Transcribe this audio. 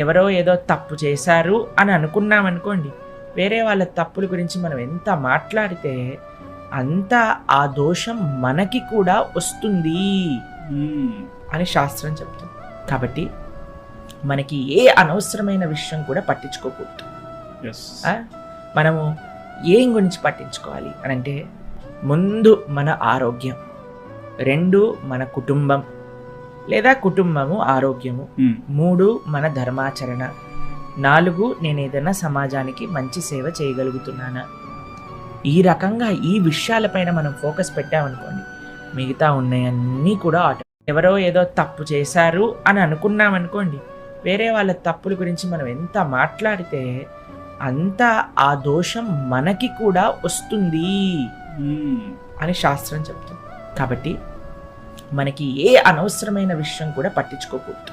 ఎవరో ఏదో తప్పు చేశారు అని అనుకున్నాం అనుకోండి, వేరే వాళ్ళ తప్పుల గురించి మనం ఎంత మాట్లాడితే అంత ఆ దోషం మనకి కూడా వస్తుంది అని శాస్త్రం చెప్తుంది. కాబట్టి మనకి ఏ అనవసరమైన విషయం కూడా పట్టించుకోకూడదు. మనము ఏం గురించి పట్టించుకోవాలి అని అంటే, ముందు మన ఆరోగ్యం, 2 మన కుటుంబం లేదా కుటుంబము ఆరోగ్యము, 3 మన ధర్మాచరణ, 4 నేను ఏదైనా సమాజానికి మంచి సేవ చేయగలుగుతున్నానా. ఈ రకంగా ఈ విషయాలపైన మనం ఫోకస్ పెట్టామనుకోండి, మిగతా ఉన్నాయన్నీ కూడా ఎవరో ఏదో తప్పు చేశారు అని అనుకున్నాం అనుకోండి, వేరే వాళ్ళ తప్పుల గురించి మనం ఎంత మాట్లాడితే అంత ఆ దోషం మనకి కూడా వస్తుంది అని శాస్త్రం చెప్తుంది. కాబట్టి మనకి ఏ అనవసరమైన విషయం కూడా పట్టించుకోకూడదు.